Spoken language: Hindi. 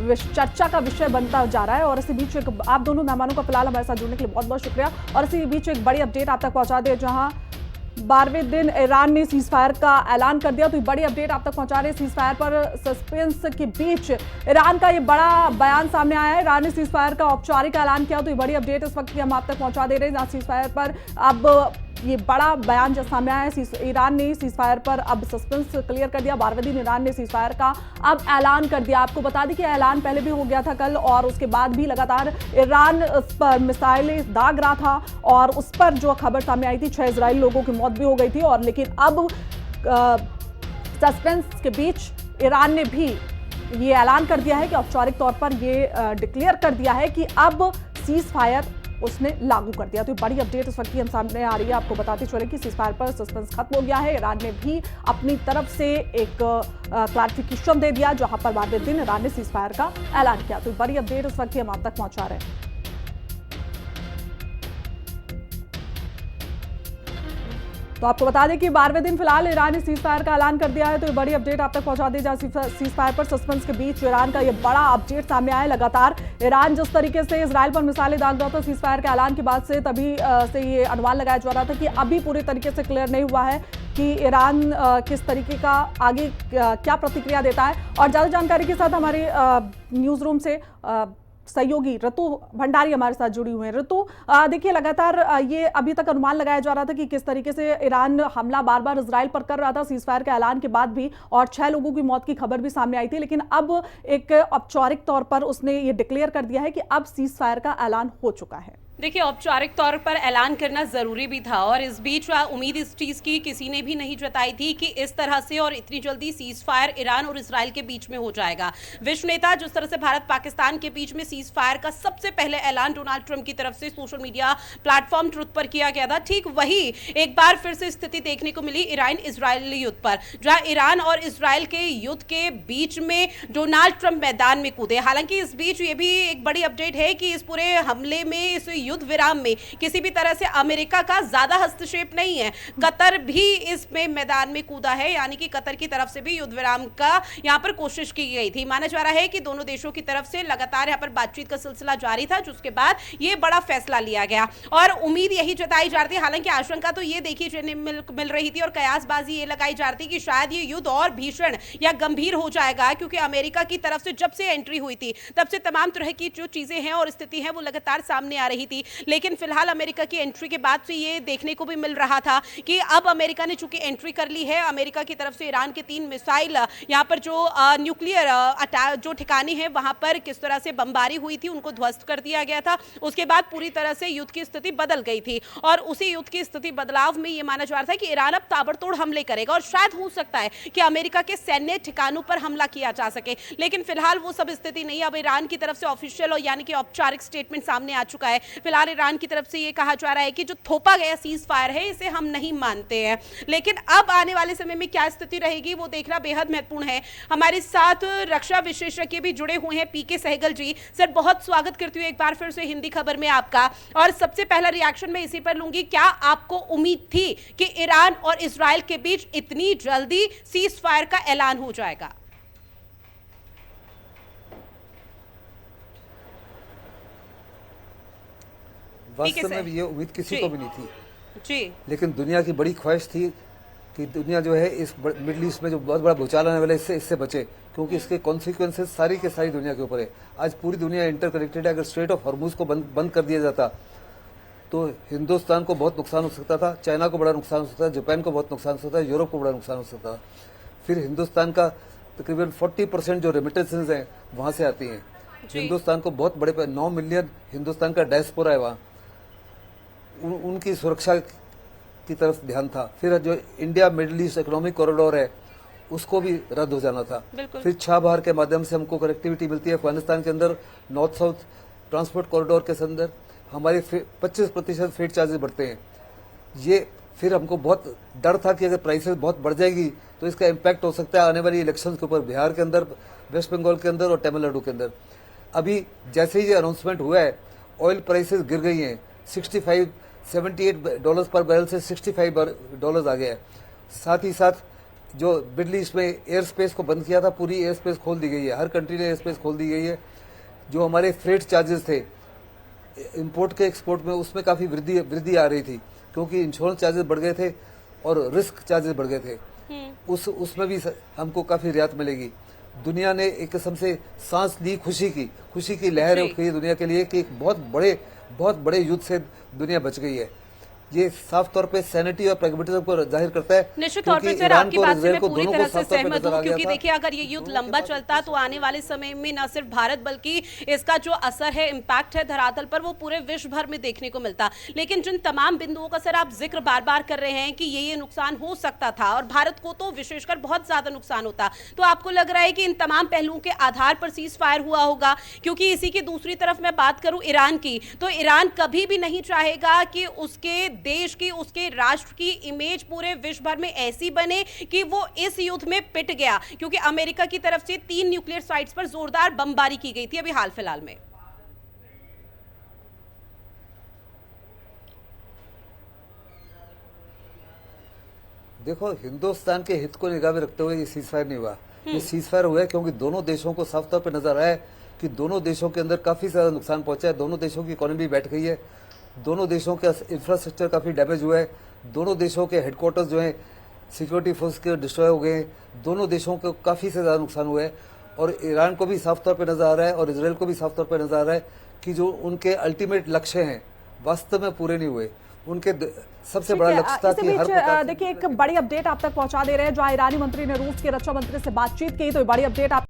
चर्चा का विषय बनता जा रहा है। और इसी बीच आप दोनों मेहमानों का फिलहाल हमारे साथ जुड़ने के लिए बहुत बहुत शुक्रिया। और इसी बीच एक बड़ी अपडेट आप तक पहुंचा दे, जहां 12वें दिन ईरान ने सीज फायर का ऐलान कर दिया। तो ये बड़ी अपडेट आप तक पहुंचा रहे हैं। सीज फायर पर सस्पेंस के बीच ईरान का ये बड़ा बयान सामने आया है। ईरान ने सीज फायर का औपचारिक ऐलान किया। तो ये बड़ी अपडेट इस वक्त की हम आप तक पहुंचा दे रहे हैं, जहां सीज फायर पर अब ये बड़ा बयान जो सामने आया है। ईरान ने सीज फायर पर अब सस्पेंस क्लियर कर दिया। 12वें दिन ईरान ने सीज फायर का अब ऐलान कर दिया। आपको बता दें कि ऐलान पहले भी हो गया था कल, और उसके बाद भी लगातार ईरान उस पर मिसाइलें दाग रहा था, और उस पर जो खबर सामने आई थी 6 इजरायली लोगों की मौत भी हो गई थी। और लेकिन अब सस्पेंस के बीच ईरान ने भी ये ऐलान कर दिया है कि औपचारिक तौर पर ये डिक्लेयर कर दिया है कि अब सीज फायर उसने लागू कर दिया। तो बड़ी अपडेट इस वक्त की हम सामने आ रही है। आपको बताते चले कि सीज फायर पर सस्पेंस खत्म हो गया है। ईरान ने भी अपनी तरफ से एक क्लैरिफिकेशन दे दिया, जहां पर 12वें दिन ईरान ने सीज फायर का ऐलान किया। तो बड़ी अपडेट इस वक्त की हम आप तक पहुंचा रहे हैं। तो आपको बता दें कि 12वें दिन फिलहाल ईरान ने सीज फायर का ऐलान कर दिया है। तो ये बड़ी अपडेट आप तक पहुंचा दी, जहां सीज फायर पर सस्पेंस के बीच ईरान का ये बड़ा अपडेट सामने आया है। लगातार ईरान जिस तरीके से इजराइल पर मिसाइलें दाग रहा था सीज फायर के ऐलान के बाद से, तभी से ये अनुमान लगाया जा रहा था कि अभी पूरी तरीके से क्लियर नहीं हुआ है कि ईरान किस तरीके का आगे क्या प्रतिक्रिया देता है। और ज्यादा जानकारी के साथ हमारे न्यूज रूम से सहयोगी ऋतु भंडारी हमारे साथ जुड़ी हुई है। ऋतु, देखिए लगातार ये अभी तक अनुमान लगाया जा रहा था कि किस तरीके से ईरान हमला बार बार इजराइल पर कर रहा था सीज फायर के ऐलान के बाद भी, और 6 लोगों की मौत की खबर भी सामने आई थी। लेकिन अब एक औपचारिक तौर पर उसने ये डिक्लेयर कर दिया है कि अब सीज फायर का ऐलान हो चुका है। देखिए, औपचारिक तौर पर ऐलान करना जरूरी भी था, और इस बीच उम्मीद इस चीज की किसी ने भी नहीं जताई थी कि इस तरह से और इतनी जल्दी सीज फायर ईरान और इजराइल के बीच में हो जाएगा। विश्व नेता जिस तरह से भारत पाकिस्तान के बीच में सीज फायर का सबसे पहले ऐलान डोनाल्ड ट्रंप की तरफ से सोशल मीडिया प्लेटफॉर्म ट्रुथ पर किया गया था, ठीक वही एक बार फिर से स्थिति देखने को मिली ईरान इजरायली युद्ध पर, जहां ईरान और इजराइल के युद्ध के बीच में डोनाल्ड ट्रंप मैदान में कूदे। हालांकि इस बीच ये भी एक बड़ी अपडेट है कि इस पूरे हमले में, इस युद्ध विराम में किसी भी तरह से अमेरिका का ज्यादा हस्तक्षेप नहीं है। कतर भी इसमें मैदान में कूदा है, यानी कि कतर की तरफ से भी युद्ध विराम का यहां पर कोशिश की गई थी। माना जा रहा है कि दोनों देशों की तरफ से लगातार यहां पर बातचीत का सिलसिला जारी था, जिसके बाद यह बड़ा फैसला लिया गया, और उम्मीद यही जताई जा रही थी। हालांकि आशंका तो ये देखी मिल रही थी और कयासबाजी ये लगाई जा रही थी कि शायद ये युद्ध और भीषण या गंभीर हो जाएगा, क्योंकि अमेरिका की तरफ से जब से एंट्री हुई थी तब से तमाम तरह की जो चीजें हैं और स्थिति है वो लगातार सामने आ रही थी। लेकिन फिलहाल अमेरिका की एंट्री के बाद से ये देखने को भी मिल रहा था कि अब अमेरिका ने चूंकि एंट्री कर ली है, अमेरिका की तरफ से ईरान के 3 मिसाइल यहां पर जो न्यूक्लियर जो ठिकाने हैं वहां पर किस तरह से बमबारी हुई थी उनको ध्वस्त कर दिया गया था। उसके बाद पूरी तरह से युद्ध की स्थिति बदल गई थी, और उसी युद्ध की स्थिति बदलाव में यह माना जा रहा था कि ईरान अब ताबड़तोड़ हमले करेगा, और शायद हो सकता है कि अमेरिका के सैन्य ठिकानों पर हमला किया जा सके। लेकिन फिलहाल वो सब स्थिति नहीं। अब ईरान की तरफ से ऑफिशियल और यानी कि औपचारिक स्टेटमेंट सामने आ चुका है। फिलहाल ईरान की तरफ से ये कहा जा रहा है कि जो थोपा गया सीज फायर है इसे हम नहीं मानते हैं। लेकिन अब आने वाले समय में क्या स्थिति रहेगी वो देखना बेहद महत्वपूर्ण है। हमारे साथ रक्षा विशेषज्ञ भी जुड़े हुए हैं, पीके सहगल जी। सर, बहुत स्वागत करती हूँ एक बार फिर से हिंदी खबर में आपका, और सबसे पहला रिएक्शन मैं इसी पर लूंगी। क्या आपको उम्मीद थी कि ईरान और इजराइल के बीच इतनी जल्दी सीज फायर का ऐलान हो जाएगा? वास्तव में ये उम्मीद किसी को भी नहीं थी जी, लेकिन दुनिया की बड़ी ख्वाहिश थी कि दुनिया जो है इस मिडिल ईस्ट में जो बहुत बड़ा भूचाल आने वाला है इससे बचे, क्योंकि इसके कॉन्सिक्वेंसेस सारी के सारी दुनिया के ऊपर है। आज पूरी दुनिया इंटरकनेक्टेड है। अगर स्ट्रेट ऑफ हॉर्मुज को बंद कर दिया जाता तो हिंदुस्तान को बहुत नुकसान हो सकता था, चाइना को बड़ा नुकसान हो सकता था, जापान को बहुत नुकसान हो सकता था, यूरोप को बड़ा नुकसान हो सकता था। फिर हिंदुस्तान का तकरीबन 40% जो रेमिटेंसेज हैं वहां से आती हैं। हिंदुस्तान को बहुत बड़े 9 मिलियन हिंदुस्तान का डायस्पोरा है वहाँ, उनकी सुरक्षा की तरफ ध्यान था। फिर जो India middle east economic corridor है उसको भी रद्द हो जाना था। फिर छाबहार के माध्यम से हमको कनेक्टिविटी मिलती है अफगानिस्तान के अंदर, नॉर्थ साउथ ट्रांसपोर्ट कॉरिडोर के अंदर हमारे 25% फ्रेट चार्जेस बढ़ते हैं। ये फिर हमको बहुत डर था कि अगर प्राइसेस बहुत बढ़ जाएगी तो इसका इम्पैक्ट हो सकता है आने वाली इलेक्शंस के ऊपर, बिहार के अंदर, वेस्ट बंगाल के अंदर और तमिलनाडु के अंदर। अभी जैसे ही ये अनाउंसमेंट हुआ है ऑयल प्राइसेस गिर गई हैं, 78 डॉलर्स पर बैरल से $65 आ गया है। साथ ही साथ जो मिडल ईस्ट में एयर स्पेस को बंद किया था, पूरी एयर स्पेस खोल दी गई है, हर कंट्री ने एयर स्पेस खोल दी गई है। जो हमारे फ्रेट चार्जेस थे इंपोर्ट के एक्सपोर्ट में, उसमें काफ़ी वृद्धि आ रही थी, क्योंकि इंश्योरेंस चार्जेस बढ़ गए थे और रिस्क चार्जेस बढ़ गए थे। उसमें भी हमको काफ़ी रियायत मिलेगी। दुनिया ने एक किस्म से सांस ली, खुशी की लहर उठ गई दुनिया के लिए कि एक बहुत बड़े युद्ध से दुनिया बच गई है। ये साफ तौर पे सैनिटी और प्रैग्मेटिज्म को जाहिर करता है। निश्चित तौर पे सर, आपकी बात से मैं पूरी तरह से सहमत हूं, क्योंकि देखिए अगर ये युद्ध लंबा चलता तो आने वाले समय में न सिर्फ भारत बल्कि इसका जो असर है, इंपैक्ट है धरातल पर, वो पूरे विश्व भर में देखने को मिलता। लेकिन जिन तमाम बिंदुओं का सर आप जिक्र बार बार कर रहे हैं कि ये नुकसान हो सकता था और भारत को तो विशेषकर बहुत ज्यादा नुकसान होता, तो आपको लग रहा है कि इन तमाम पहलुओं के आधार पर सीज फायर हुआ होगा? क्योंकि इसी की दूसरी तरफ मैं बात करूं ईरान की, तो ईरान कभी भी नहीं चाहेगा कि उसके देश की, उसके राष्ट्र की इमेज पूरे विश्व भर में ऐसी बने कि वो इस युद्ध में पिट गया, क्योंकि अमेरिका की तरफ से 3 न्यूक्लियर साइट्स पर जोरदार बमबारी की गई थी अभी हाल फिलहाल में। देखो, हिंदुस्तान के हित को निगाह में रखते हुए ये सीज फायर नहीं हुआ। ये सीज फायर हुआ है क्योंकि दोनों देशों को साफ तौर पर नजर आया कि दोनों देशों के अंदर काफी ज्यादा नुकसान पहुंचा है। दोनों देशों की इकोनॉमी बैठ गई है, दोनों देशों का इंफ्रास्ट्रक्चर काफी डैमेज हुआ है, दोनों देशों के हेडक्वार्टर्स जो हैं सिक्योरिटी फोर्स के डिस्ट्रॉय हो गए हैं, दोनों देशों को काफी से ज्यादा नुकसान हुआ है। और ईरान को भी साफ तौर पर नजर आ रहा है और इसराइल को भी साफ तौर पर नजर आ रहा है कि जो उनके अल्टीमेट लक्ष्य हैं वास्तव में पूरे नहीं हुए। उनके सबसे बड़ा लक्ष्य था कि हर प्रकार देखिए एक बड़ी अपडेट आप तक पहुंचा दे रहे हैं। जहां ईरानी मंत्री ने रूस के रक्षा मंत्री से बातचीत की, तो बड़ी अपडेट आप